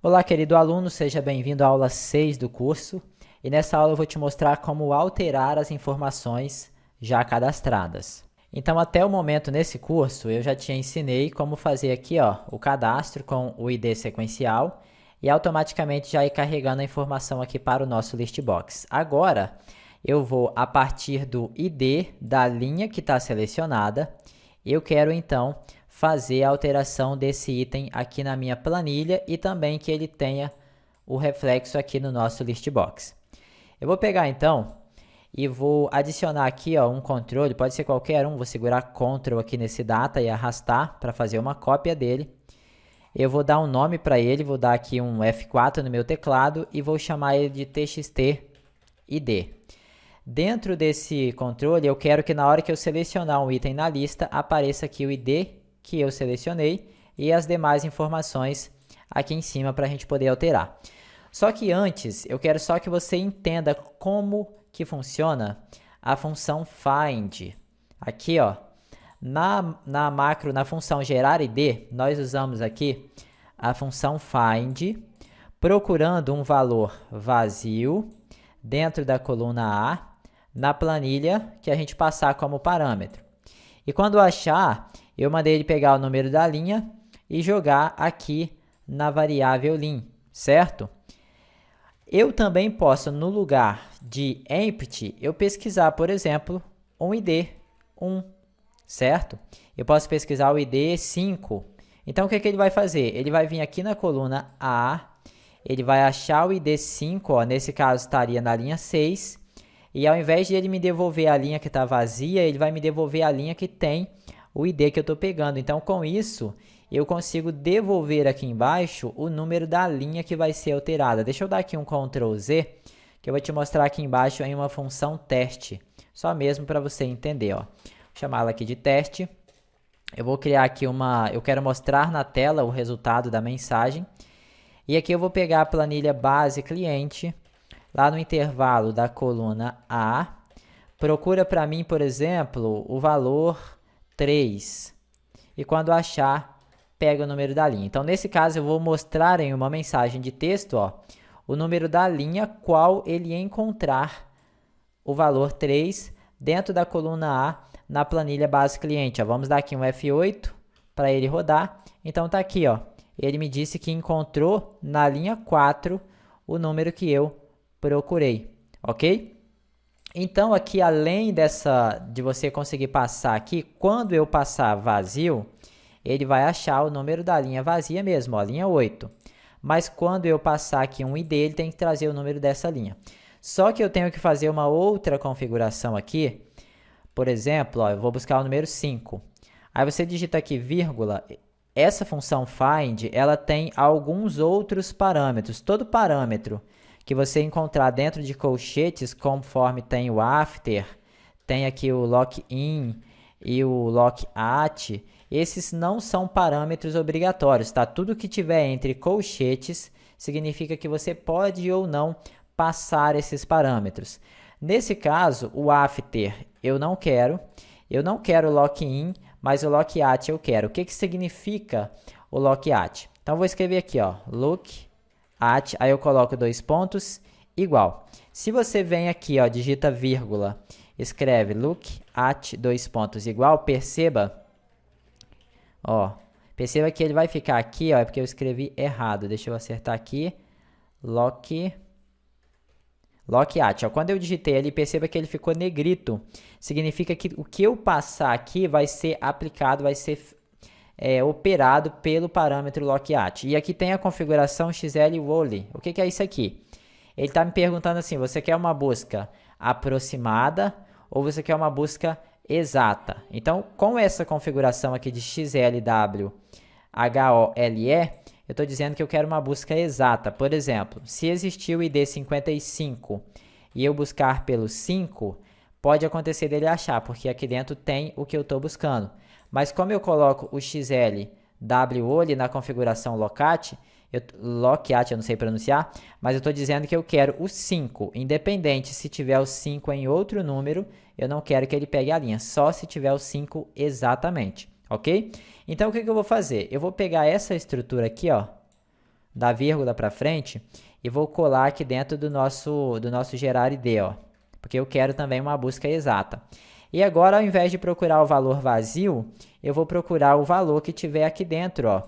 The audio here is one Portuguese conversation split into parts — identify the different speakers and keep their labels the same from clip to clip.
Speaker 1: Olá, querido aluno, seja bem-vindo à aula 6 do curso. E nessa aula eu vou te mostrar como alterar as informações já cadastradas. Então, até o momento nesse curso, eu já te ensinei como fazer aqui, o cadastro com o ID sequencial e automaticamente já ir carregando a informação aqui para o nosso list box. Agora, eu vou, a partir do ID da linha que está selecionada, eu quero então fazer a alteração desse item aqui na minha planilha e também que ele tenha o reflexo aqui no nosso list box. Eu vou pegar então e vou adicionar aqui um controle, pode ser qualquer um, vou segurar Ctrl aqui nesse data e arrastar para fazer uma cópia dele. Eu vou dar um nome para ele, vou dar aqui um F4 no meu teclado e vou chamar ele de txt id. Dentro desse controle, eu quero que na hora que eu selecionar um item na lista, apareça aqui o ID que eu selecionei e as demais informações aqui em cima para a gente poder alterar. Só que antes, eu quero só que você entenda como que funciona a função find. Aqui, na macro, na função gerar ID, nós usamos aqui a função find, procurando um valor vazio dentro da coluna A, na planilha que a gente passar como parâmetro. E quando achar, eu mandei ele pegar o número da linha e jogar aqui na variável lim, certo? Eu também posso, no lugar de empty, eu pesquisar, por exemplo, um ID 1, certo? Eu posso pesquisar o ID 5. Então, o que ele vai fazer? Ele vai vir aqui na coluna A, ele vai achar o ID 5, nesse caso estaria na linha 6, e ao invés de ele me devolver a linha que está vazia, ele vai me devolver a linha que tem o ID que eu estou pegando. Então, com isso, eu consigo devolver aqui embaixo o número da linha que vai ser alterada. Deixa eu dar aqui um Ctrl Z, que eu vou te mostrar aqui embaixo em uma função teste, só mesmo para você entender. Vou chamá-la aqui de teste. Eu vou criar aqui eu quero mostrar na tela o resultado da mensagem. E aqui eu vou pegar a planilha base cliente, lá no intervalo da coluna A, procura para mim, por exemplo, o valor 3. E quando achar, pega o número da linha. Então, nesse caso, eu vou mostrar em uma mensagem de texto o número da linha, qual ele encontrar o valor 3 dentro da coluna A na planilha base cliente. Vamos dar aqui um F8 para ele rodar. Então, está aqui. Ele me disse que encontrou na linha 4 o número que eu procurei, ok? Então, aqui, além de você conseguir passar aqui, quando eu passar vazio, ele vai achar o número da linha vazia mesmo, linha 8. Mas quando eu passar aqui um ID, ele tem que trazer o número dessa linha. Só que eu tenho que fazer uma outra configuração aqui. Por exemplo, eu vou buscar o número 5. Aí você digita aqui vírgula. Essa função find, ela tem alguns outros parâmetros. Todo parâmetro que você encontrar dentro de colchetes, conforme tem o after, tem aqui o lock-in e o lock-at, esses não são parâmetros obrigatórios, tá? Tudo que tiver entre colchetes significa que você pode ou não passar esses parâmetros. Nesse caso, o after eu não quero o lock-in, mas o lock-at eu quero. O que significa o lock-at? Então, eu vou escrever aqui, look at, aí eu coloco 2 pontos, igual. Se você vem aqui, digita vírgula, escreve look at 2 pontos igual, perceba que ele vai ficar aqui, é porque eu escrevi errado. Deixa eu acertar aqui, lock at. Quando eu digitei ali, perceba que ele ficou negrito. Significa que o que eu passar aqui vai ser aplicado, vai ser operado pelo parâmetro lock-at. E aqui tem a configuração XL-Wally. O que é isso aqui? Ele está me perguntando assim, você quer uma busca aproximada ou você quer uma busca exata? Então, com essa configuração aqui de XLWHOLE, eu estou dizendo que eu quero uma busca exata. Por exemplo, se existir o ID 55 e eu buscar pelo 5, pode acontecer dele achar, porque aqui dentro tem o que eu estou buscando. Mas como eu coloco o XLWHOLE na configuração lock-at, eu não sei pronunciar, mas eu estou dizendo que eu quero o 5. Independente se tiver o 5 em outro número, eu não quero que ele pegue a linha, só se tiver o 5 exatamente, ok? Então, o que eu vou fazer? Eu vou pegar essa estrutura aqui, da vírgula para frente e vou colar aqui dentro do nosso gerar ID, ó, porque eu quero também uma busca exata. E agora, ao invés de procurar o valor vazio, eu vou procurar o valor que tiver aqui dentro, ó,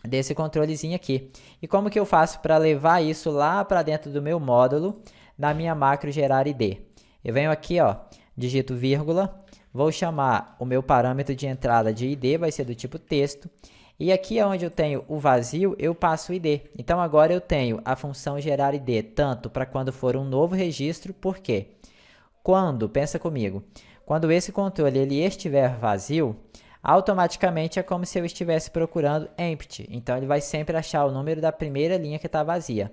Speaker 1: desse controlezinho aqui. E como que eu faço para levar isso lá para dentro do meu módulo, na minha macro gerar ID? Eu venho aqui, ó, digito vírgula, vou chamar o meu parâmetro de entrada de ID, vai ser do tipo texto. E aqui onde eu tenho o vazio, eu passo o ID. Então, agora eu tenho a função gerar ID, tanto para quando for um novo registro, por quê? Quando, pensa comigo, quando esse controle ele estiver vazio, automaticamente é como se eu estivesse procurando empty. Então, ele vai sempre achar o número da primeira linha que está vazia.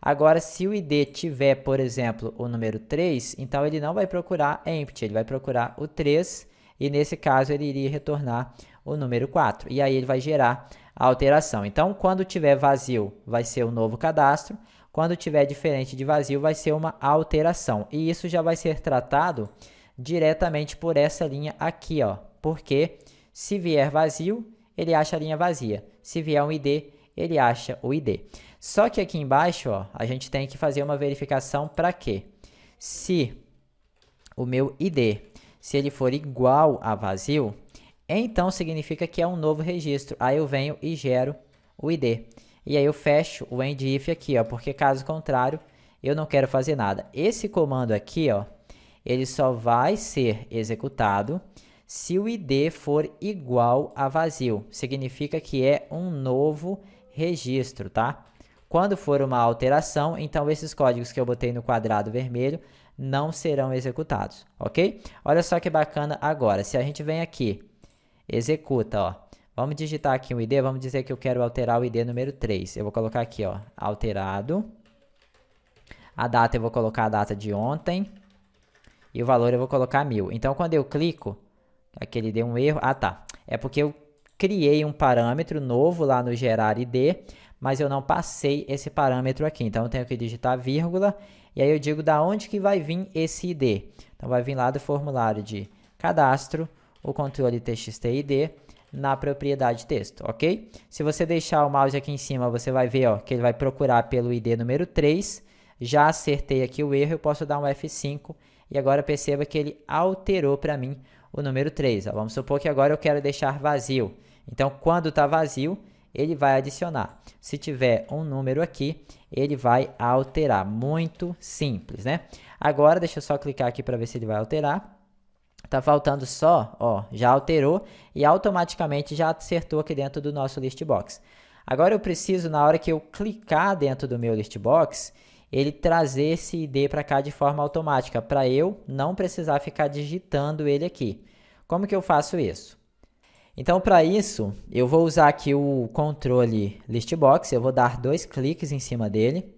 Speaker 1: Agora, se o ID tiver, por exemplo, o número 3, então ele não vai procurar empty, ele vai procurar o 3, e nesse caso ele iria retornar o número 4. E aí ele vai gerar a alteração. Então, quando tiver vazio, vai ser um novo cadastro. Quando tiver diferente de vazio, vai ser uma alteração. E isso já vai ser tratado diretamente por essa linha aqui, ó. Porque se vier vazio, ele acha a linha vazia. Se vier um ID, ele acha o ID. Só que aqui embaixo, ó, a gente tem que fazer uma verificação para quê? Se o meu ID, se ele for igual a vazio, então significa que é um novo registro. Aí eu venho e gero o ID. E aí eu fecho o end if aqui, ó, porque caso contrário, eu não quero fazer nada. Esse comando aqui, ó, ele só vai ser executado se o ID for igual a vazio. Significa que é um novo registro, tá? Quando for uma alteração, então esses códigos que eu botei no quadrado vermelho não serão executados, ok? Olha só que bacana agora. Se a gente vem aqui, executa, ó. Vamos digitar aqui um ID, vamos dizer que eu quero alterar o ID número 3. Eu vou colocar aqui, ó, alterado. A data eu vou colocar a data de ontem. E o valor eu vou colocar 1000. Então, quando eu clico, aqui ele deu um erro. Ah, tá. É porque eu criei um parâmetro novo lá no gerar ID, mas eu não passei esse parâmetro aqui. Então, eu tenho que digitar vírgula. E aí eu digo da onde que vai vir esse ID. Então, vai vir lá do formulário de cadastro, o controle txt-id, na propriedade texto, ok? Se você deixar o mouse aqui em cima, você vai ver, ó, que ele vai procurar pelo ID número 3. Já acertei aqui o erro, eu posso dar um F5 e agora perceba que ele alterou para mim o número 3. Ó. Vamos supor que agora eu quero deixar vazio. Então, quando está vazio, ele vai adicionar. Se tiver um número aqui, ele vai alterar. Muito simples, né? Agora, deixa eu só clicar aqui para ver se ele vai alterar. Tá faltando só, ó, já alterou e automaticamente já acertou aqui dentro do nosso list box. Agora eu preciso, na hora que eu clicar dentro do meu list box, ele trazer esse ID para cá de forma automática, para eu não precisar ficar digitando ele aqui. Como que eu faço isso? Então, para isso, eu vou usar aqui o controle list box, eu vou dar 2 cliques em cima dele.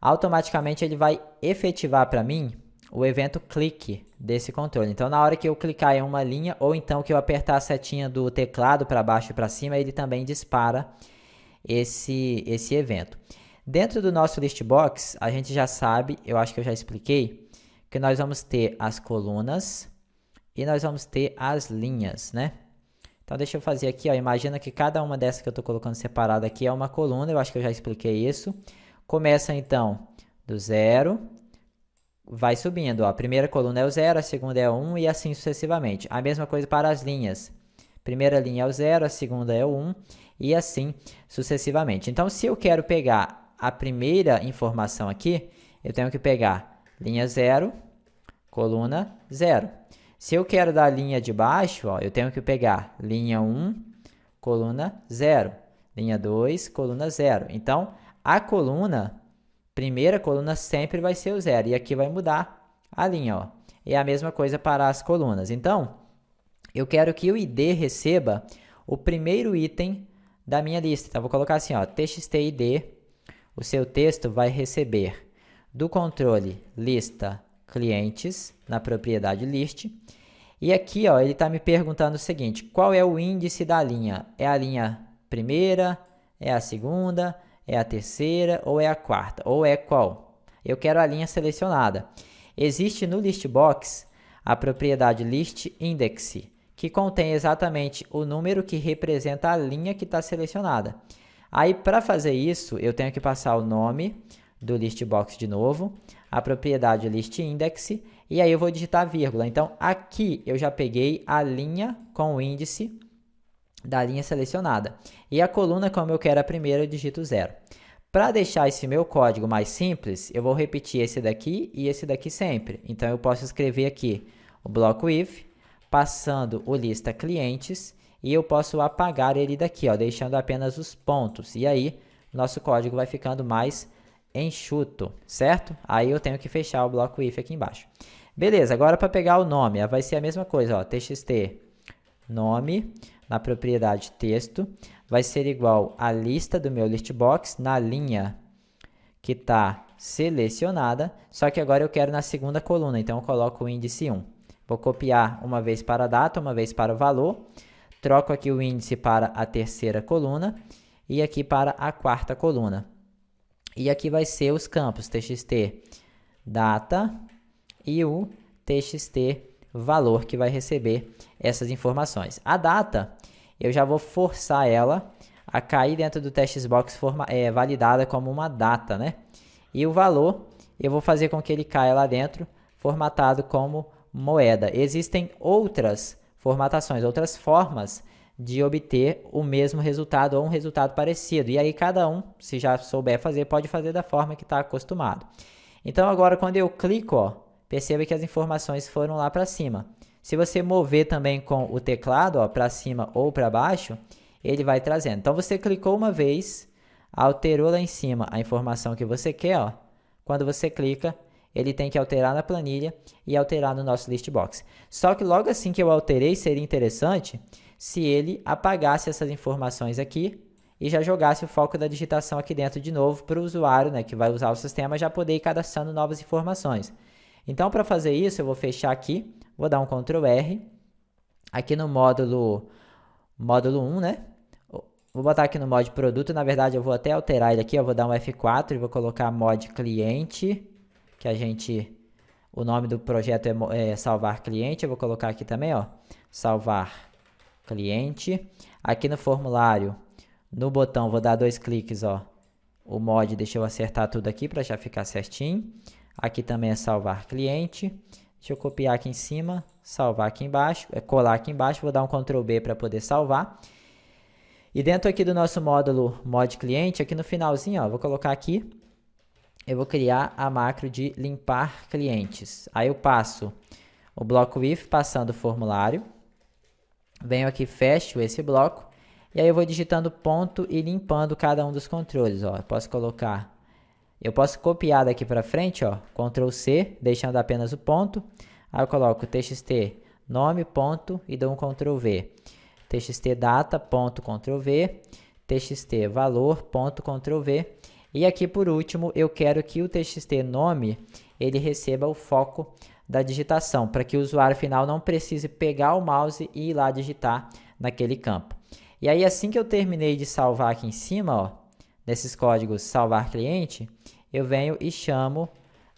Speaker 1: Automaticamente ele vai efetivar para mim o evento clique desse controle. Então, na hora que eu clicar em uma linha, ou então que eu apertar a setinha do teclado para baixo e para cima, ele também dispara esse evento. Dentro do nosso list box, a gente já sabe, eu acho que eu já expliquei, que nós vamos ter as colunas e nós vamos ter as linhas, né? Então, deixa eu fazer aqui, ó, imagina que cada uma dessas que eu estou colocando separada aqui é uma coluna, eu acho que eu já expliquei isso. Começa, então, do 0, vai subindo, ó. A primeira coluna é o 0, a segunda é o 1 e assim sucessivamente. A mesma coisa para as linhas. Primeira linha é o 0, a segunda é o 1 e assim sucessivamente. Então, se eu quero pegar a primeira informação aqui, eu tenho que pegar linha 0, coluna 0. Se eu quero da linha de baixo, ó, eu tenho que pegar linha 1, coluna 0, linha 2, coluna 0. Então, a coluna, primeira coluna sempre vai ser o 0 e aqui vai mudar a linha, ó. É a mesma coisa para as colunas. Então, eu quero que o ID receba o primeiro item da minha lista. Então, vou colocar assim, ó, txt-id, o seu texto vai receber do controle lista clientes na propriedade list. E aqui, ó, ele está me perguntando o seguinte, qual é o índice da linha? É a linha primeira? É a segunda? É a terceira? Ou é a quarta? Ou é qual? Eu quero a linha selecionada. Existe no list box a propriedade list index, que contém exatamente o número que representa a linha que está selecionada. Aí, para fazer isso, eu tenho que passar o nome do listbox de novo, a propriedade listindex, e aí eu vou digitar vírgula. Então, aqui eu já peguei a linha com o índice da linha selecionada. E a coluna, como eu quero a primeira, eu digito 0. Para deixar esse meu código mais simples, eu vou repetir esse daqui e esse daqui sempre. Então, eu posso escrever aqui o bloco if, passando o lista clientes, e eu posso apagar ele daqui, ó, deixando apenas os pontos. E aí, nosso código vai ficando mais enxuto, certo? Aí eu tenho que fechar o bloco if aqui embaixo. Beleza, agora para pegar o nome, vai ser a mesma coisa, ó, txt nome, na propriedade texto, vai ser igual a lista do meu listbox na linha que está selecionada, só que agora eu quero na segunda coluna, então eu coloco o índice 1. Vou copiar uma vez para a data, uma vez para o valor, troco aqui o índice para a terceira coluna e aqui para a quarta coluna. E aqui vai ser os campos txt data e o txt valor que vai receber essas informações. A data, eu já vou forçar ela a cair dentro do textbox validada como uma data, né? E o valor, eu vou fazer com que ele caia lá dentro, formatado como moeda. Existem outras formatações, outras formas de obter o mesmo resultado ou um resultado parecido. E aí cada um, se já souber fazer, pode fazer da forma que está acostumado. Então agora quando eu clico, ó, perceba que as informações foram lá para cima. Se você mover também com o teclado para cima ou para baixo, ele vai trazendo. Então você clicou uma vez, alterou lá em cima a informação que você quer. Ó. Quando você clica, ele tem que alterar na planilha e alterar no nosso listbox. Só que logo assim que eu alterei, seria interessante se ele apagasse essas informações aqui e já jogasse o foco da digitação aqui dentro de novo para o usuário, né, que vai usar o sistema, já poder ir cadastrando novas informações. Então, para fazer isso, eu vou fechar aqui, vou dar um Ctrl R, aqui no módulo 1, né? Vou botar aqui no mod produto, na verdade eu vou até alterar ele aqui, eu vou dar um F4 e vou colocar mod cliente, que o nome do projeto é salvar cliente, eu vou colocar aqui também, ó, salvar cliente. Aqui no formulário, no botão, vou dar 2 cliques, ó, o mod, deixa eu acertar tudo aqui para já ficar certinho. Aqui também é salvar cliente. Deixa eu copiar aqui em cima, salvar aqui embaixo, colar aqui embaixo, vou dar um Ctrl B para poder salvar. E dentro aqui do nosso módulo mod cliente, aqui no finalzinho, ó, vou colocar aqui, eu vou criar a macro de limpar clientes. Aí eu passo o bloco if passando o formulário, venho aqui, fecho esse bloco, e aí eu vou digitando ponto e limpando cada um dos controles, ó. Eu posso copiar daqui para frente, ó, Ctrl C, deixando apenas o ponto. Aí eu coloco txt nome, ponto, e dou um Ctrl V. Txt data, ponto, Ctrl V. Txt valor, ponto, Ctrl V. E aqui por último, eu quero que o txt nome, ele receba o foco da digitação, para que o usuário final não precise pegar o mouse e ir lá digitar naquele campo. E aí assim que eu terminei de salvar aqui em cima, ó, nesses códigos salvar cliente, eu venho e chamo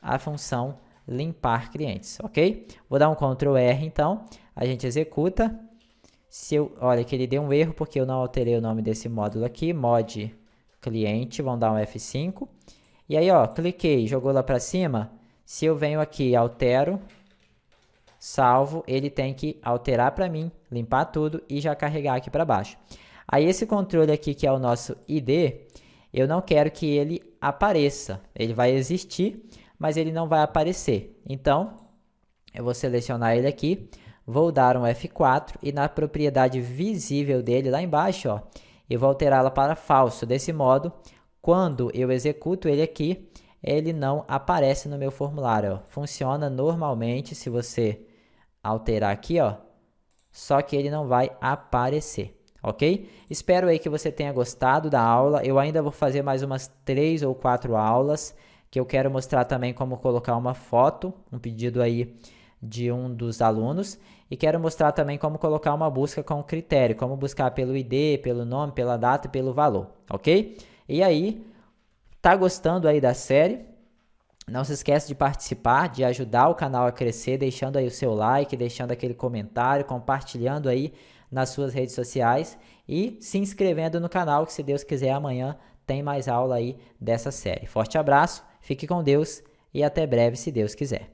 Speaker 1: a função limpar clientes, ok? Vou dar um Ctrl R então, a gente executa. Olha que ele deu um erro porque eu não alterei o nome desse módulo aqui, mod cliente, vamos dar um F5. E aí, ó, cliquei, jogou lá para cima. Se eu venho aqui, altero, salvo, ele tem que alterar para mim, limpar tudo e já carregar aqui para baixo. Aí esse controle aqui, que é o nosso ID, eu não quero que ele apareça. Ele vai existir, mas ele não vai aparecer. Então, eu vou selecionar ele aqui, vou dar um F4 e na propriedade visível dele lá embaixo, ó, eu vou alterá-la para falso. Desse modo, quando eu executo ele aqui, ele não aparece no meu formulário. Ó. Funciona normalmente se você alterar aqui, ó, só que ele não vai aparecer. Ok? Espero aí que você tenha gostado da aula. Eu ainda vou fazer mais umas 3 ou 4 aulas, que eu quero mostrar também como colocar uma foto, um pedido aí de um dos alunos, e quero mostrar também como colocar uma busca com critério, como buscar pelo ID, pelo nome, pela data e pelo valor, ok? E aí, tá gostando aí da série? Não se esqueça de participar, de ajudar o canal a crescer, deixando aí o seu like, deixando aquele comentário, compartilhando aí nas suas redes sociais. e se inscrevendo no canal, que se Deus quiser amanhã tem mais aula aí dessa série. Forte abraço, fique com Deus e até breve se Deus quiser.